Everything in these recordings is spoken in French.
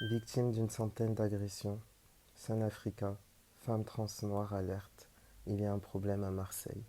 Victime d'une centaine d'agressions, Sun Africa, femme trans noire alerte, il y a un problème à Marseille.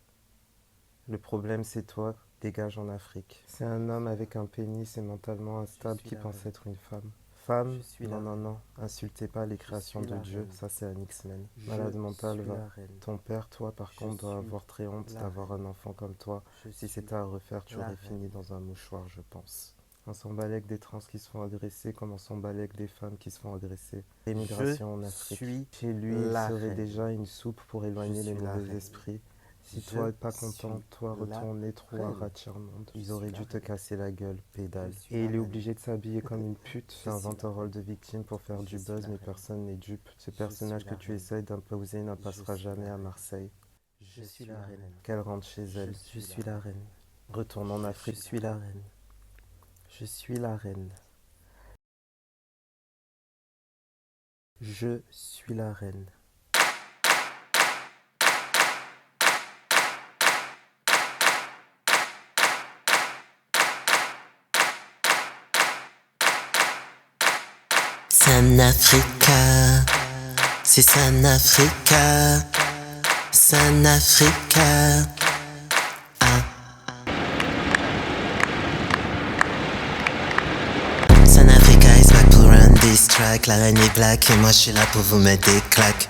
Le problème c'est toi, dégage en Afrique. C'est un homme avec un pénis et mentalement instable qui pense être une femme. Femme, non, non, non, insultez pas les créations de Dieu, ça c'est un X-Men. Malade mental, va. Ton père, toi, par contre, doit avoir très honte d'avoir un enfant comme toi. Si c'était à refaire, tu aurais fini dans un mouchoir, je pense. On s'en balèque des trans qui se font agresser comme on s'en balèque des femmes qui se font agresser. Émigration en Afrique. Chez lui, il serait déjà une soupe pour éloigner les mauvais esprits. Si toi pas content, toi retourner trop à Ratcharmonde. Ils auraient dû te casser la gueule, pédale. Et il est obligé de s'habiller comme une pute. Invente un rôle de victime pour faire du buzz, mais personne n'est dupe. Ce personnage que tu essayes d'imposer ne passera jamais à Marseille. Je suis la reine. Qu'elle rentre chez elle. Je suis la reine. Retourne en Afrique. Je suis la reine. Je suis la reine. Je suis la reine. Sun Africa, c'est Sun Africa, Sun Africa. Sun Africa is back pour run this track. La reine est black et moi je suis là pour vous mettre des claques.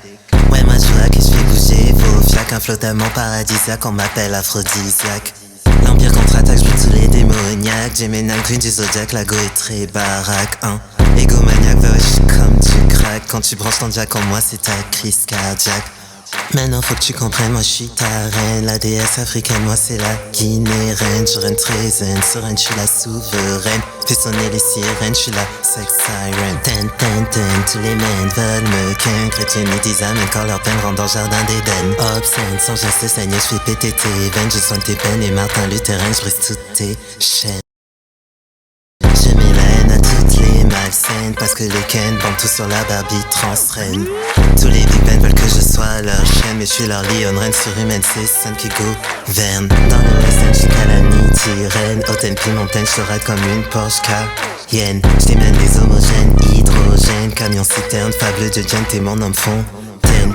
Ouais, moi je vois que je fais bouger vos fiacs. Un flottement paradisiaque, on m'appelle aphrodisiaque. L'empire contre-attaque, je tous les démoniaques. J'ai mes green du zodiac, la go est très baraque, hein. Égomaniaque, wesh, comme tu craques. Quand tu branches ton jack en moi, c'est ta crise cardiaque. Maintenant faut que tu comprennes, moi je suis ta reine. La déesse africaine, moi c'est la guinéenne. Je règne très zen, sereine, je suis la souveraine. Fais sonner les sirènes, je suis la sex siren. Ten, ten, ten, tous les men veulent me ken. Chrétienne et disent amen quand leur peine rentre dans le jardin d'Éden. Obscène, sans geste saigne, je fais péter tes veines. Je soigne tes peines et Martin Luther, je brise toutes tes chaînes. Je mets la haine à toutes les malsaines. Parce que les Ken bandent tout sur la Barbie trans-reine. Tous les Big Ben veulent que je sois leur chaîne. Mais je suis leur lion reine surhumaine, c'est Sun qui gouverne. Dans le West End, j'suis calamity reine. Haute puis montagne, j'te ride comme une Porsche Cayenne. J'démène des homogènes, hydrogène. Camion citerne, fable de Jen, t'es mon homme fontaine.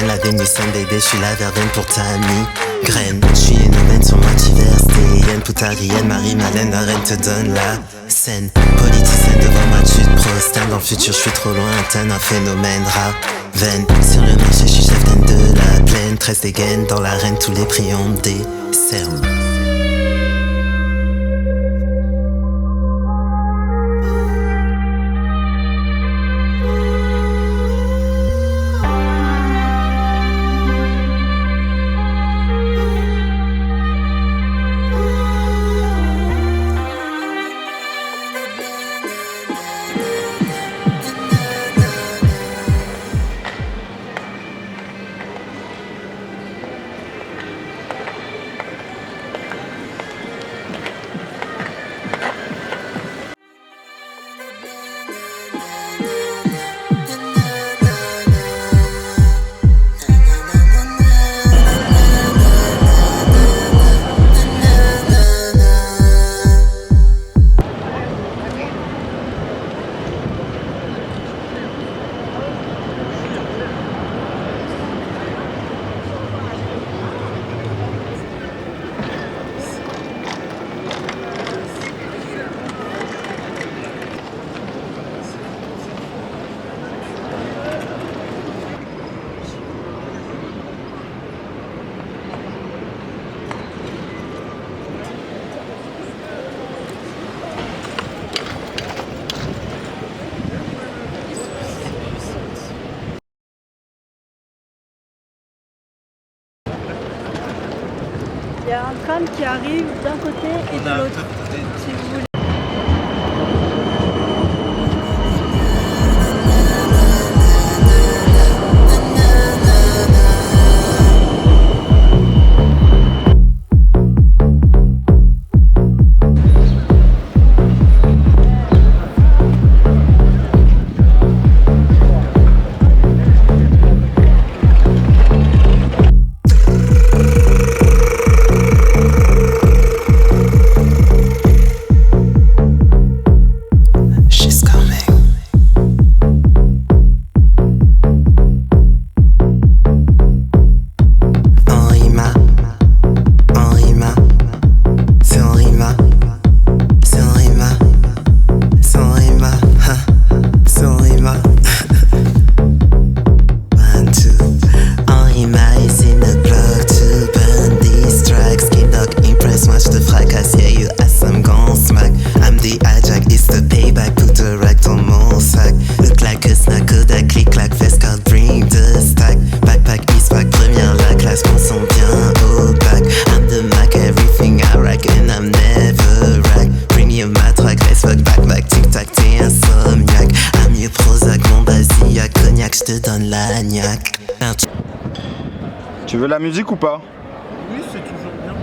La Vénus bébé, je suis la verveine pour ta migraine. Je suis une aubaine sur moi diverse, poutarienne, Marie-Malène, la reine te donne la scène. Politicienne devant moi, tu te prosternes. Dans le futur, je suis trop loin, un phénomène Raven. Sur le marché, je suis chef de la plaine. 13 dégaines, dans l'arène, tous les prix on me décerne. Il y a un tram qui arrive d'un côté et de l'autre, si vous voulez. Tu veux la musique ou pas? Oui, c'est toujours bien.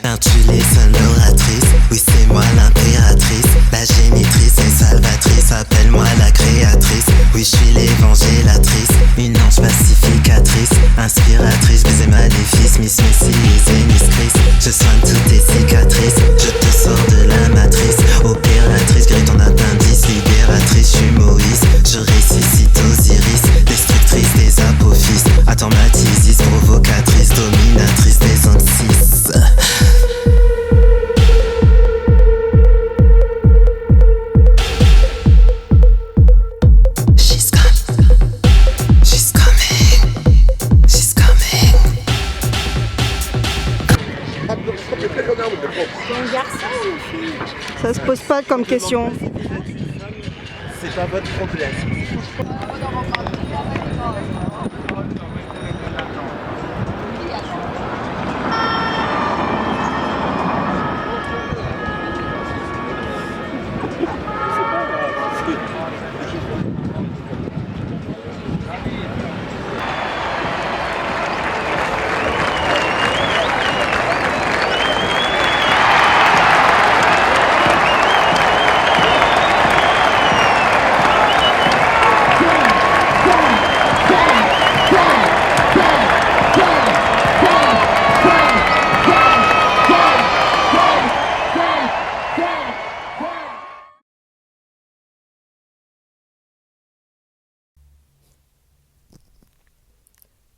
Intulée, l'oratrice, oui c'est moi l'impératrice, la génitrice et salvatrice, appelle-moi la créatrice, oui je suis l'évangélatrice, une ange pacificatrice, inspiratrice, baiser maléfice, Miss Messi et Zénis Chris, je soigne toutes tes cicatrices, je te sors de la matrice, opératrice, guéris ton appendice, libératrice, je suis Moïse, je ressuscite Osiris, destructrice des apophyses, attends ma tisis, provocatrice, dominatrice des ondes 6. C'est un garçon ou une fille? Ça se pose pas comme question. C'est pas votre problème.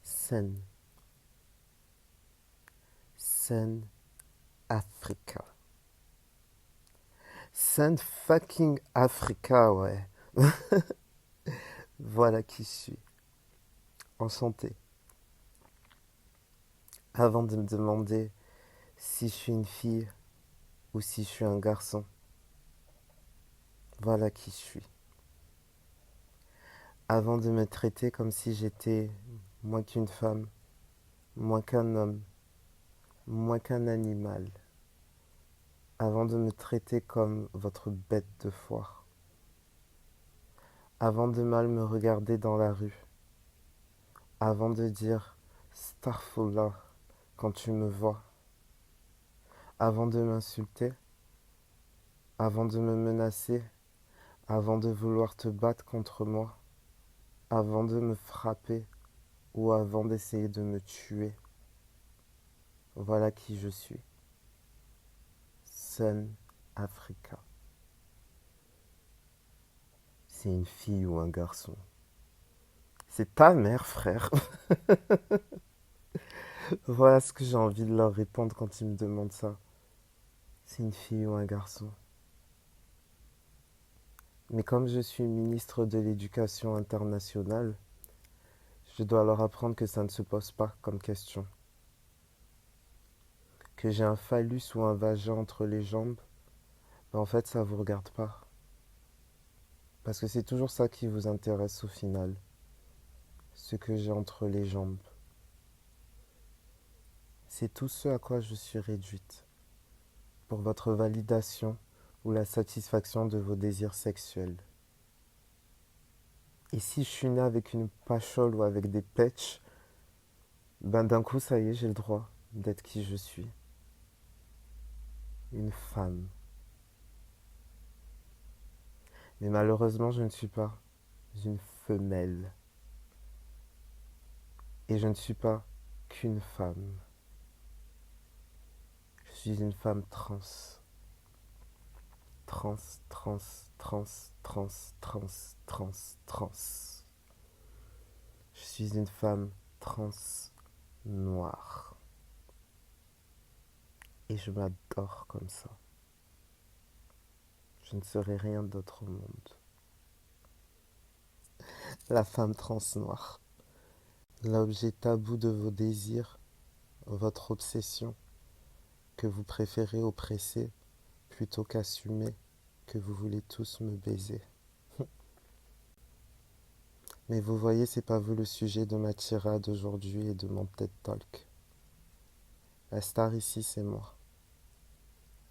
Sun. Sun Africa. Sun fucking Africa, ouais. Voilà qui je suis. Enchanté. Avant de me demander si je suis une fille ou si je suis un garçon, voilà qui je suis. Avant de me traiter comme si j'étais moins qu'une femme, moins qu'un homme, moins qu'un animal. Avant de me traiter comme votre bête de foire. Avant de mal me regarder dans la rue. Avant de dire Starfullah quand tu me vois. Avant de m'insulter. Avant de me menacer. Avant de vouloir te battre contre moi. Avant de me frapper ou avant d'essayer de me tuer. Voilà qui je suis. Sun Africa. C'est une fille ou un garçon? C'est ta mère, frère. Voilà ce que j'ai envie de leur répondre quand ils me demandent ça. C'est une fille ou un garçon? Mais comme je suis ministre de l'Éducation internationale, je dois leur apprendre que ça ne se pose pas comme question. Que j'ai un phallus ou un vagin entre les jambes, ben en fait ça vous regarde pas. Parce que c'est toujours ça qui vous intéresse au final. Ce que j'ai entre les jambes. C'est tout ce à quoi je suis réduite. Pour votre validation ou la satisfaction de vos désirs sexuels. Et si je suis née avec une pachole ou avec des petches, ben d'un coup ça y est, j'ai le droit d'être qui je suis. Une femme. Mais malheureusement, je ne suis pas une femelle. Et je ne suis pas qu'une femme. Je suis une femme trans. Trans, trans, trans, trans, trans, trans, trans. Je suis une femme trans noire. Et je m'adore comme ça. Je ne serai rien d'autre au monde. La femme trans noire. L'objet tabou de vos désirs, votre obsession, que vous préférez oppresser plutôt qu'assumer que vous voulez tous me baiser. Mais vous voyez, c'est pas vous le sujet de ma tirade aujourd'hui et de mon TED Talk. La star ici, c'est moi.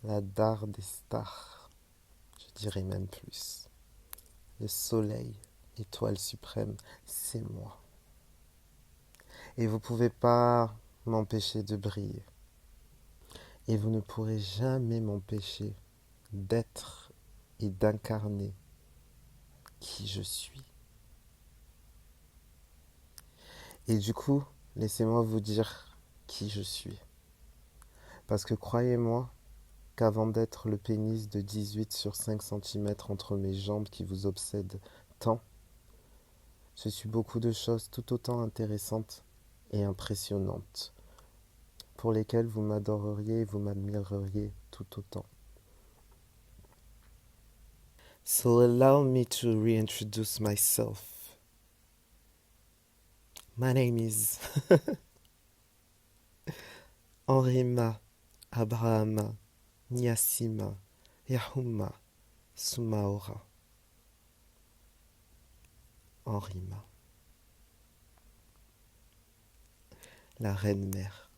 La dard des stars. Je dirais même plus. Le soleil étoile suprême, c'est moi. Et vous ne pouvez pas m'empêcher de briller. Et vous ne pourrez jamais m'empêcher d'être et d'incarner qui je suis. Et du coup, laissez-moi vous dire qui je suis. Parce que croyez-moi qu'avant d'être le pénis de 18 sur 5 cm entre mes jambes qui vous obsède tant, je suis beaucoup de choses tout autant intéressantes et impressionnantes, pour lesquelles vous m'adoreriez et vous m'admireriez tout autant. So allow me to reintroduce myself. My name is Henrima Abrahama Nyasima Yahuma Sumaora. Henrima. La reine mère.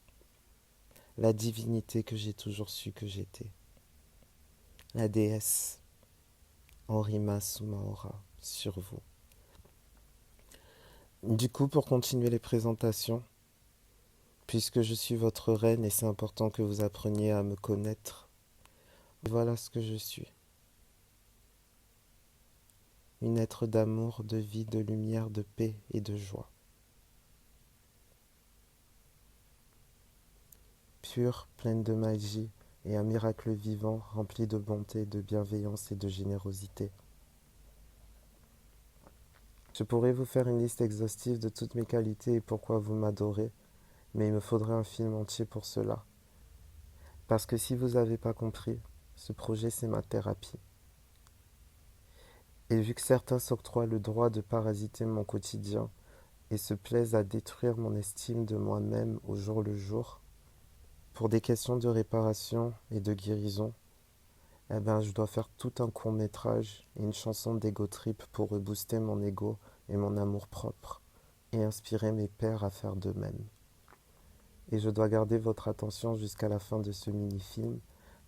La divinité que j'ai toujours su que j'étais. La déesse Henrima Sumaora sur vous. Du coup, pour continuer les présentations, puisque je suis votre reine et c'est important que vous appreniez à me connaître, voilà ce que je suis. Une être d'amour, de vie, de lumière, de paix et de joie. Pure, pleine de magie et un miracle vivant rempli de bonté, de bienveillance et de générosité. Je pourrais vous faire une liste exhaustive de toutes mes qualités et pourquoi vous m'adorez, mais il me faudrait un film entier pour cela. Parce que si vous n'avez pas compris, ce projet c'est ma thérapie. Et vu que certains s'octroient le droit de parasiter mon quotidien et se plaisent à détruire mon estime de moi-même au jour le jour, pour des questions de réparation et de guérison, je dois faire tout un court-métrage et une chanson d'ego trip pour rebooster mon ego et mon amour propre et inspirer mes pairs à faire de même. Et je dois garder votre attention jusqu'à la fin de ce mini-film,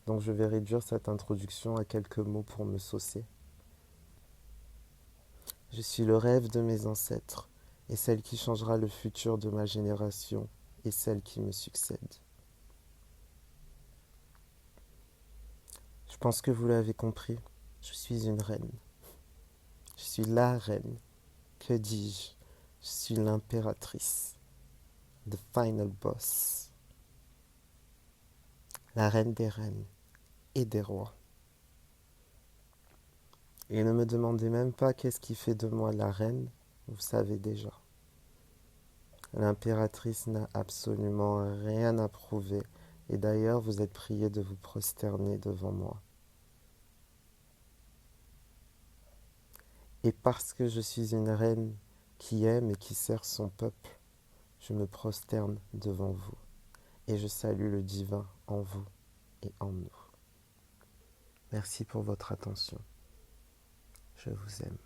donc je vais réduire cette introduction à quelques mots pour me saucer. Je suis le rêve de mes ancêtres et celle qui changera le futur de ma génération et celle qui me succède. Je pense que vous l'avez compris, je suis une reine. Je suis la reine. Que dis-je? Je suis l'impératrice. The final boss. La reine des reines et des rois. Et ne me demandez même pas qu'est-ce qui fait de moi la reine, vous savez déjà. L'impératrice n'a absolument rien à prouver, et d'ailleurs vous êtes priés de vous prosterner devant moi. Et parce que je suis une reine qui aime et qui sert son peuple, je me prosterne devant vous, et je salue le divin en vous et en nous. Merci pour votre attention. Je vous aime.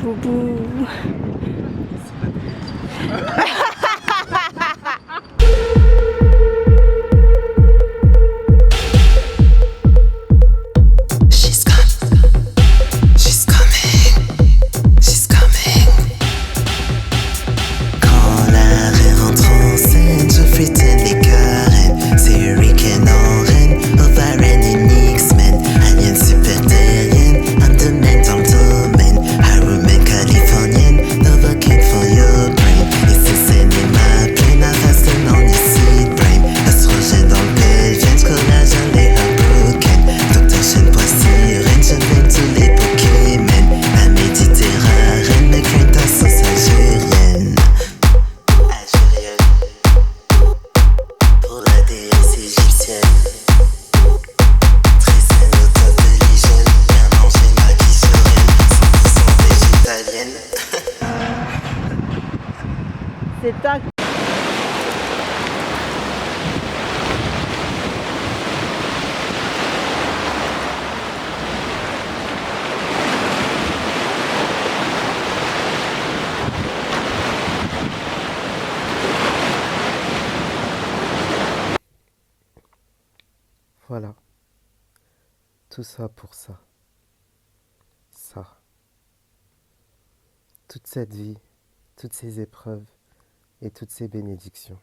Boubou. She's coming. She's coming. She's coming. Quand la reine rentre en scène, je fritten les carènes. C'est Hurricane en reine, Ovaren et X-Men. Alien super terrienne, I'm the man dans le domaine. Haruman californienne, Novocaine for your brain. Et c'est cinéma plein à reste non ici brain. Oestrogène dans le pelvien, collagène les heartbroken. Docteur Chen, poids sirène, je mène tous les Pokémon. La Méditerranée, me craint ta sauce algérienne. Algérienne, pour la déesse égyptienne. Très saine au top de l'hygiène, bien manger maquis sereine, 100% végétalienne. C'est ta... Voilà. Tout ça pour ça. Ça. Toute cette vie, toutes ces épreuves et toutes ces bénédictions.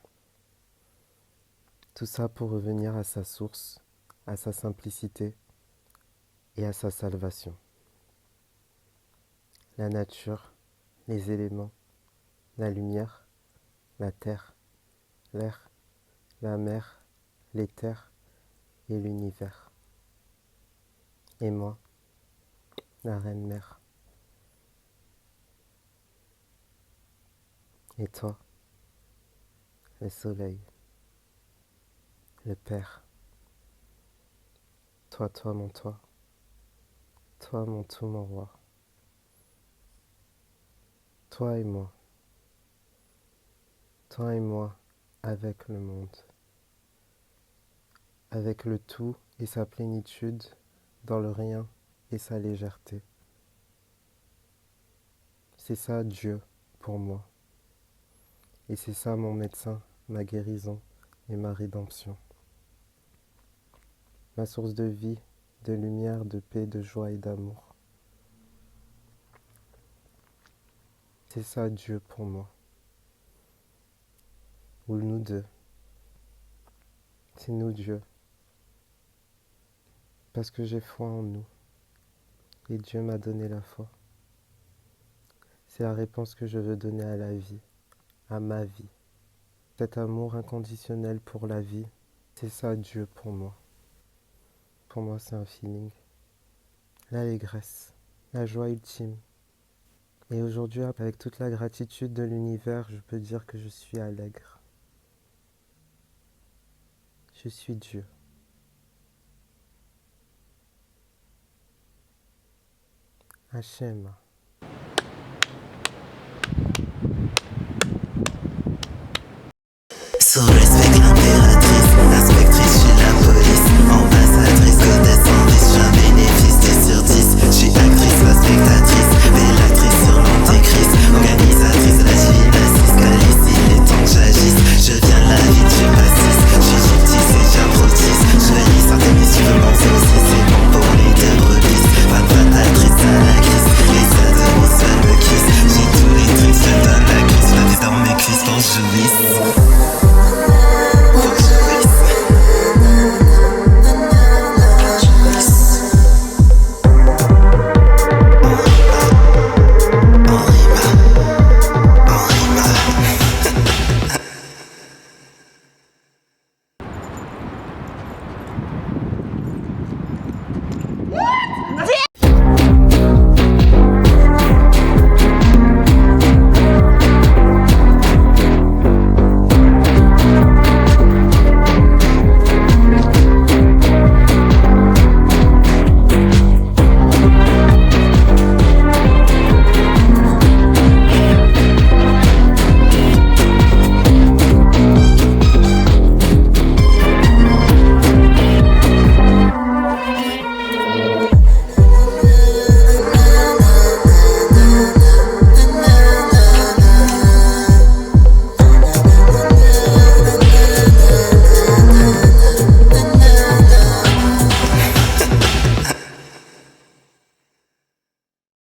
Tout ça pour revenir à sa source, à sa simplicité et à sa salvation. La nature, les éléments, la lumière, la terre, l'air, la mer, les terres et l'univers. Et moi, la reine mère. Et toi, le soleil, le père. Toi, mon toi. Toi, mon tout, mon roi. Toi et moi. Toi et moi avec le monde. Avec le tout et sa plénitude, dans le rien et sa légèreté. C'est ça Dieu pour moi. Et c'est ça mon médecin, ma guérison et ma rédemption. Ma source de vie, de lumière, de paix, de joie et d'amour. C'est ça Dieu pour moi. Ou nous deux. C'est nous Dieu. Parce que j'ai foi en nous. Et Dieu m'a donné la foi. C'est la réponse que je veux donner à la vie, à ma vie. Cet amour inconditionnel pour la vie, c'est ça Dieu pour moi. Pour moi, c'est un feeling. L'allégresse, la joie ultime. Et aujourd'hui, avec toute la gratitude de l'univers, je peux dire que je suis allègre. Je suis Dieu. Hachem. Sous respect l'impératrice, inspectrice, je suis la police. Ambassadrice, connaissance, je suis un bénéfice 10 sur 10. Je suis actrice, pas spectatrice.